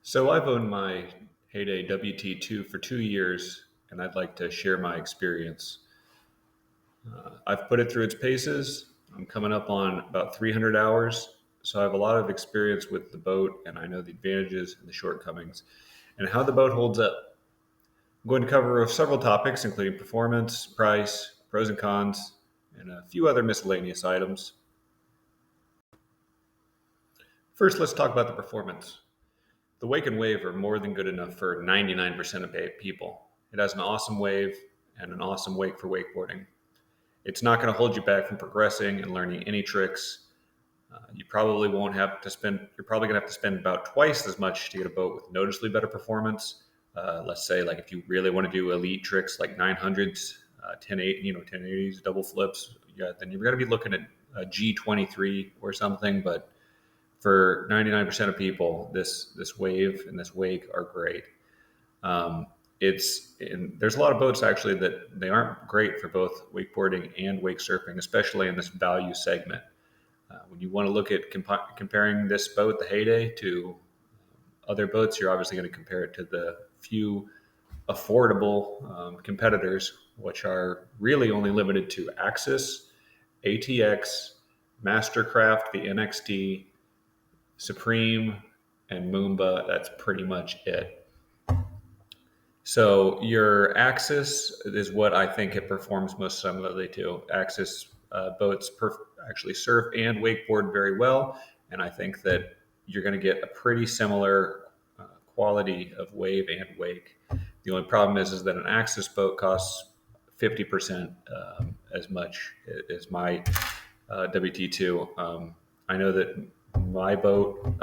So I've owned my Heyday WT2 for 2 years, and I'd like to share my experience. I've put it through its paces. I'm coming up on about 300 hours, so I have a lot of experience with the boat, and I know the advantages and the shortcomings, and how the boat holds up. I'm going to cover several topics, including performance, price, pros and cons, and a few other miscellaneous items. First, let's talk about the performance. The wake and wave are more than good enough for 99% of people. It has an awesome wave and an awesome wake for wakeboarding. It's not going to hold you back from progressing and learning any tricks. You probably won't have to spend. You're probably going to have to spend about twice as much to get a boat with noticeably better performance. Let's say, like if you really want to do elite tricks like 900s, 1080s, double flips, yeah, then you're going to be looking at a G23 or something. But for 99% of people, this wave and this wake are great. There's a lot of boats actually that they aren't great for both wakeboarding and wake surfing, especially in this value segment. When you want to look at comparing this boat, the Heyday, to other boats, you're obviously going to compare it to the few affordable competitors, which are really only limited to Axis, ATX, Mastercraft, the NXT, Supreme, and Moomba. That's pretty much it. So your Axis is what I think it performs most similarly to. Axis boats actually surf and wakeboard very well, and I think that you're going to get a pretty similar quality of wave and wake. The only problem is that an Axis boat costs 50% as much as my WT2. I know that my boat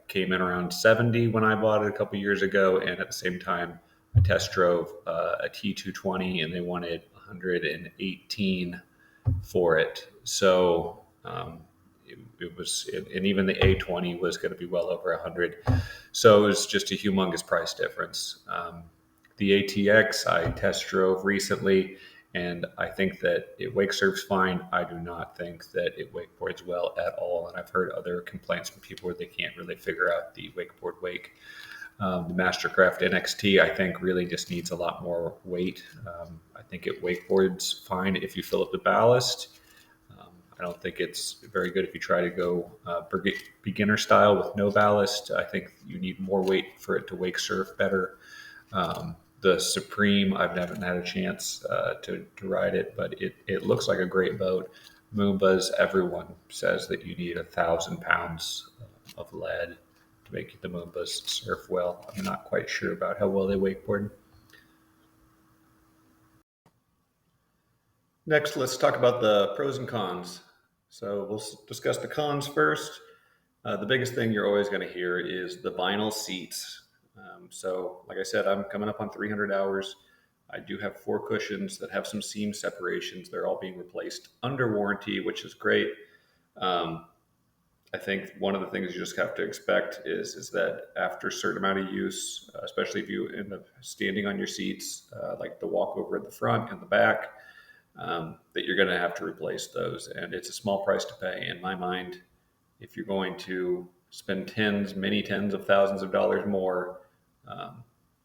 came in around 70 when I bought it a couple years ago, and at the same time, I test drove a T220, and they wanted 118 for it. So it was, and even the A20 was going to be well over 100. So it was just a humongous price difference. The ATX I test drove recently, and I think that it wake surfs fine. I do not think that it wakeboards well at all. And I've heard other complaints from people where they can't really figure out the wakeboard wake. The Mastercraft NXT, I think, really just needs a lot more weight. I think it wakeboards fine if you fill up the ballast. I don't think it's very good if you try to go beginner style with no ballast. I think you need more weight for it to wake surf better. The Supreme, I've never had a chance to ride it, but it looks like a great boat. Moombas, everyone says that you need 1,000 pounds of lead to make the Moombas surf well. I'm not quite sure about how well they wakeboard. Next, let's talk about the pros and cons. So we'll discuss the cons first. The biggest thing you're always going to hear is the vinyl seats. So, like I said, I'm coming up on 300 hours. I do have 4 cushions that have some seam separations. They're all being replaced under warranty, which is great. Um, I think one of the things you just have to expect is that after a certain amount of use, especially if you end up standing on your seats, like the walkover at the front and the back, that you're going to have to replace those. And it's a small price to pay. In my mind, if you're going to spend many tens of thousands of dollars more,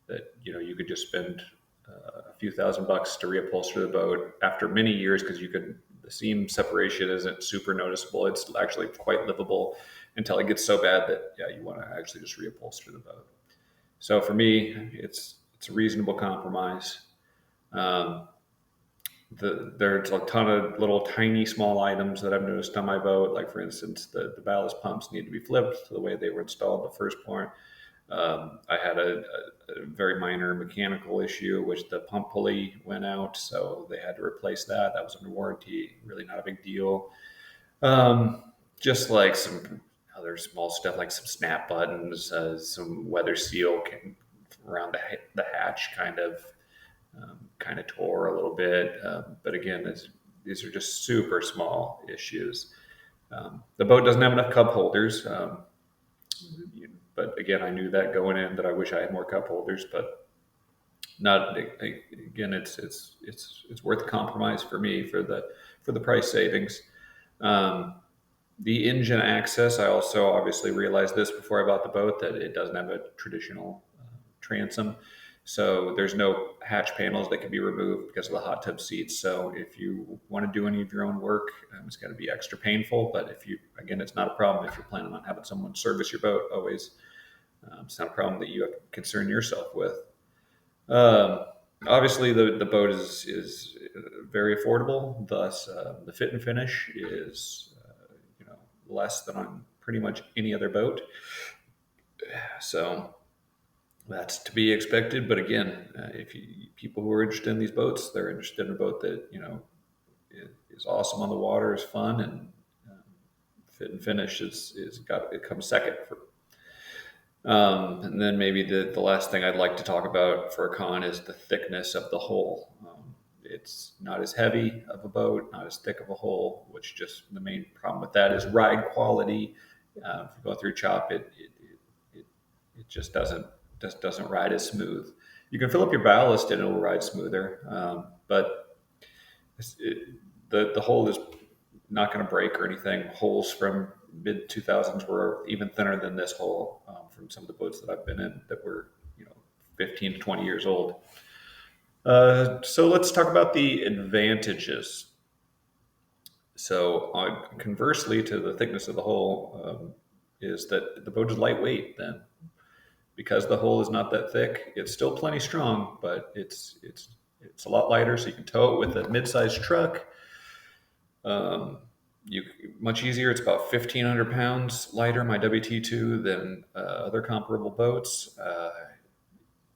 that you could just spend a few $1,000s to reupholster the boat after many years, because the seam separation isn't super noticeable. It's actually quite livable until it gets so bad that you want to actually just reupholster the boat. So for me, it's a reasonable compromise. Um, there's a ton of little tiny small items that I've noticed on my boat. Like for instance, the ballast pumps need to be flipped to the way they were installed the first point. I had a very minor mechanical issue, which the pump pulley went out, so they had to replace that. That was under warranty, really not a big deal. Just like some other small stuff, like some snap buttons, some weather seal around the hatch kind of tore a little bit. But again, these are just super small issues. The boat doesn't have enough cup holders. But again, I knew that going in, that I wish I had more cup holders, but not again. It's worth the compromise for me for the price savings. Um, The engine access, I also obviously realized this before I bought the boat, that it doesn't have a traditional transom. So there's no hatch panels that can be removed because of the hot tub seats. So if you want to do any of your own work, it's going to be extra painful. But if you, again, it's not a problem if you're planning on having someone service your boat always. It's not a problem that you have to concern yourself with. Um, Obviously, the boat is very affordable. Thus, the fit and finish is less than on pretty much any other boat. So that's to be expected. But again, if you, people who are interested in these boats, they're interested in a boat that is awesome on the water, is fun, and fit and finish is got it comes second. And then maybe the last thing I'd like to talk about for a con is the thickness of the hull. It's not as heavy of a boat, not as thick of a hull, which just the main problem with that is ride quality. If you go through chop, it just doesn't ride as smooth. You can fill up your ballast and it'll ride smoother, but it, the hull is not going to break or anything. Holes from mid 2000s were even thinner than this hole from some of the boats that I've been in that were 15 to 20 years old. So let's talk about the advantages. So conversely to the thickness of the hull is that the boat is lightweight. Then because the hull is not that thick, it's still plenty strong, but it's a lot lighter, so you can tow it with a mid-sized truck. Um, you much easier. It's about 1,500 pounds lighter, my WT2, than other comparable boats.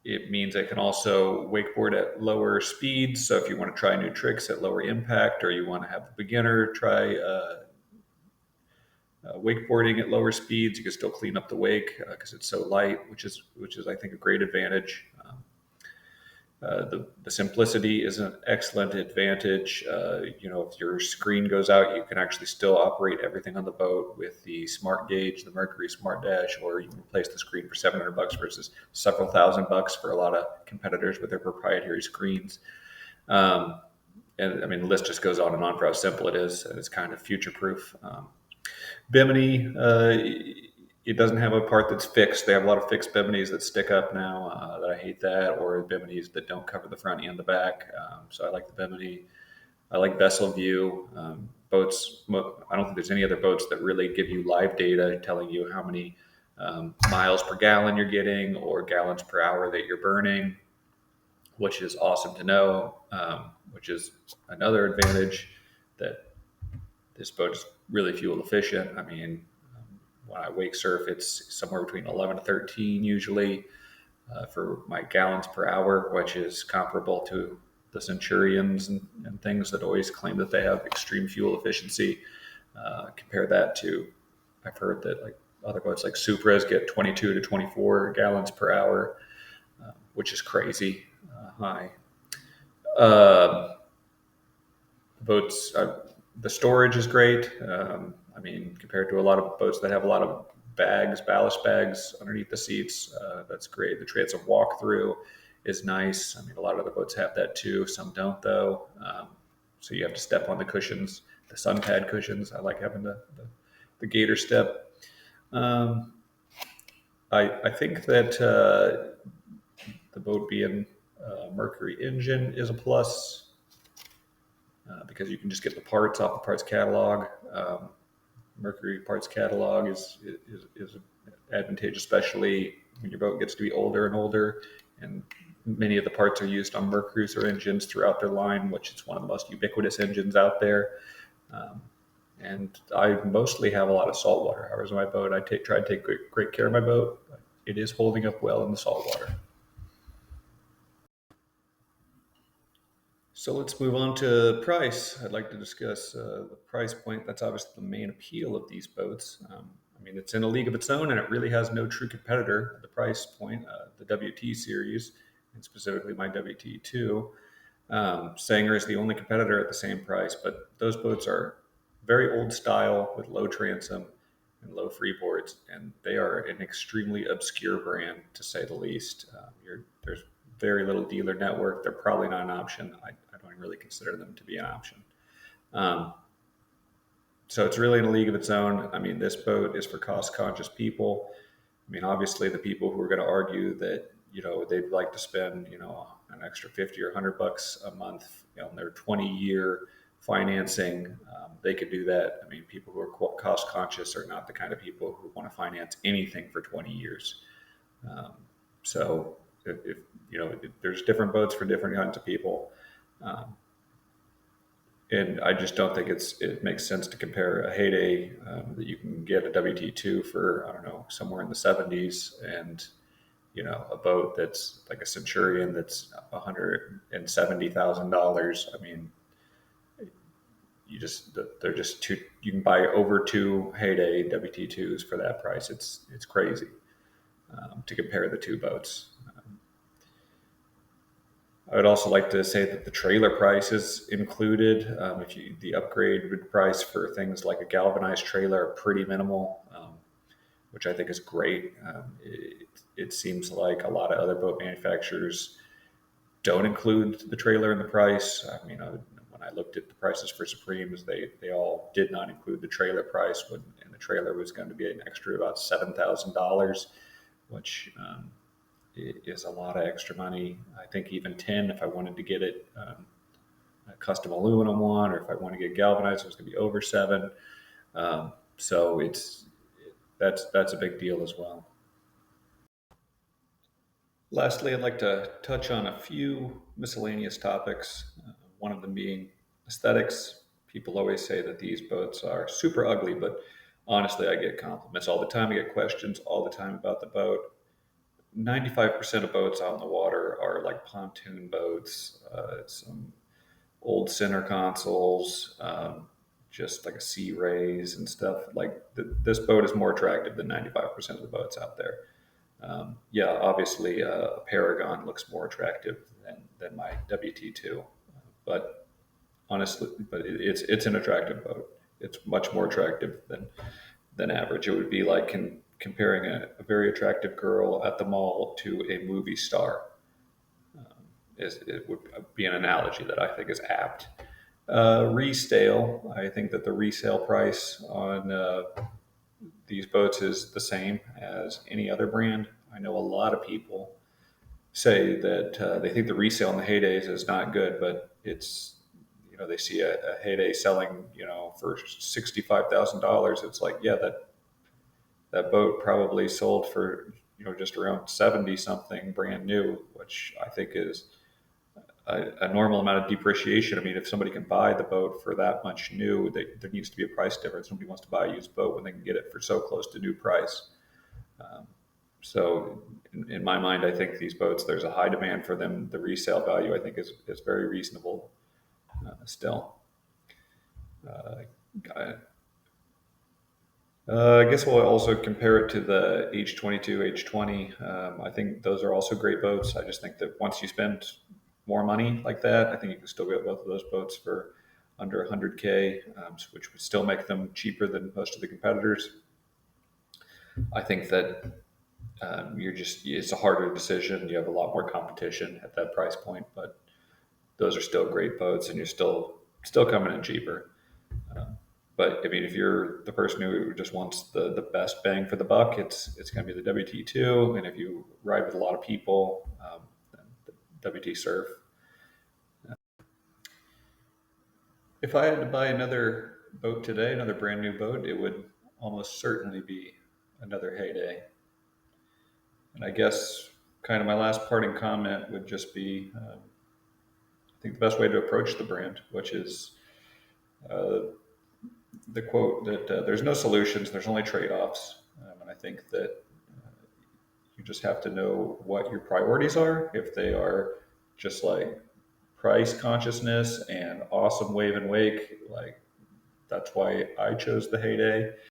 It means I can also wakeboard at lower speeds. So if you want to try new tricks at lower impact, or you want to have the beginner try wakeboarding at lower speeds, you can still clean up the wake because it's so light, which is I think a great advantage. The simplicity is an excellent advantage. If your screen goes out, you can actually still operate everything on the boat with the smart gauge, the Mercury Smart Dash, or you can replace the screen for $700 versus several $1,000 for a lot of competitors with their proprietary screens. And I mean, the list just goes on and on for how simple it is, and it's kind of future proof. Bimini, it doesn't have a part that's fixed. They have a lot of fixed biminis that stick up now. That I hate that, or biminis that don't cover the front and the back. So I like the bimini. I like vessel view. Boats. I don't think there's any other boats that really give you live data telling you how many miles per gallon you're getting or gallons per hour that you're burning, which is awesome to know. Which is another advantage that this boat is really fuel efficient. I mean, when I wake surf, it's somewhere between 11 to 13 usually for my gallons per hour, which is comparable to the Centurions and things that always claim that they have extreme fuel efficiency. Compare that to, I've heard that like other boats like Supras get 22 to 24 gallons per hour, which is crazy high. Boats, the storage is great. I mean, compared to a lot of boats that have a lot of bags, ballast bags underneath the seats, that's great. The transom walk-through is nice. I mean, a lot of the boats have that too. Some don't, though. So you have to step on the cushions, the sun pad cushions. I like having the gator step. I think that the boat being Mercury engine is a plus. Because you can just get the parts off the parts catalog. Mercury parts catalog is advantageous, especially when your boat gets to be older and older. And many of the parts are used on Mercruiser engines throughout their line, which is one of the most ubiquitous engines out there. And I mostly have a lot of saltwater hours on my boat. I try to take great care of my boat. But it is holding up well in the saltwater. So let's move on to price. I'd like to discuss the price point. That's obviously the main appeal of these boats. I mean, it's in a league of its own, and it really has no true competitor at the price point. The WT series, and specifically my WT2, Sanger is the only competitor at the same price. But those boats are very old style with low transom and low freeboards, and they are an extremely obscure brand to say the least. There's very little dealer network. They're probably not an option. I don't really consider them to be an option. Um, So it's really in a league of its own. I mean, this boat is for cost conscious people. I mean, obviously, the people who are going to argue that they'd like to spend an extra 50 or $100 a month on their 20-year financing, they could do that. I mean, people who are cost conscious are not the kind of people who want to finance anything for 20 years. Um, so, if there's different boats for different kinds of people. Um, and I just don't think it makes sense to compare a Heyday that you can get a WT2 for, I don't know, somewhere in the 70s, and a boat that's like a Centurion that's $170,000. I mean, they're just too. You can buy over two Heyday WT2s for that price. It's crazy to compare the two boats. I would also like to say that the trailer price is included. If you the upgrade price for things like a galvanized trailer are pretty minimal, which I think is great. It seems like a lot of other boat manufacturers don't include the trailer in the price. I mean, when I looked at the prices for Supremes, they all did not include the trailer price, and the trailer was going to be an extra about $7,000, which is a lot of extra money. I think even 10 if I wanted to get it a custom aluminum one, or if I want to get galvanized, it was going to be over seven. So that's a big deal as well. Lastly, I'd like to touch on a few miscellaneous topics, one of them being aesthetics. People always say that these boats are super ugly, but honestly, I get compliments all the time. I get questions all the time about the boat. 95% of boats out in the water are like pontoon boats, some old center consoles, just like a sea rays and stuff. Like this boat is more attractive than 95% of the boats out there. Yeah, obviously, a Paragon looks more attractive than my WT2, but honestly, it's an attractive boat. It's much more attractive than average. It would be like comparing a very attractive girl at the mall to a movie star. It would be an analogy that I think is apt. Resale, I think that the resale price on these boats is the same as any other brand. I know a lot of people say that they think the resale in the Heydays is not good, but it's they see a Heyday selling for $65,000. It's like, yeah, that boat probably sold for just around 70 something brand new, which I think is a normal amount of depreciation. I mean, if somebody can buy the boat for that much new, there needs to be a price difference. Nobody wants to buy a used boat when they can get it for so close to new price. Um, so, in my mind, I think these boats, there's a high demand for them. The resale value, I think, is very reasonable still. Uh, I guess we'll also compare it to the H22, H20. I think those are also great boats. I just think that once you spend more money like that, I think you can still get both of those boats for under 100K, which would still make them cheaper than most of the competitors. I think that it's a harder decision. You have a lot more competition at that price point, but those are still great boats, and you're still coming in cheaper. Um, but I mean, if you're the person who just wants the best bang for the buck, it's going to be the WT2. And if you ride with a lot of people, then the WT Surf. If I had to buy another boat today, another brand new boat, it would almost certainly be another Heyday. And I guess kind of my last parting comment would just be, I think the best way to approach the brand, which is uh, the quote that there's no solutions, there's only trade-offs. And I think that you just have to know what your priorities are. If they are just like price consciousness and awesome wave and wake, like that's why I chose the Heyday.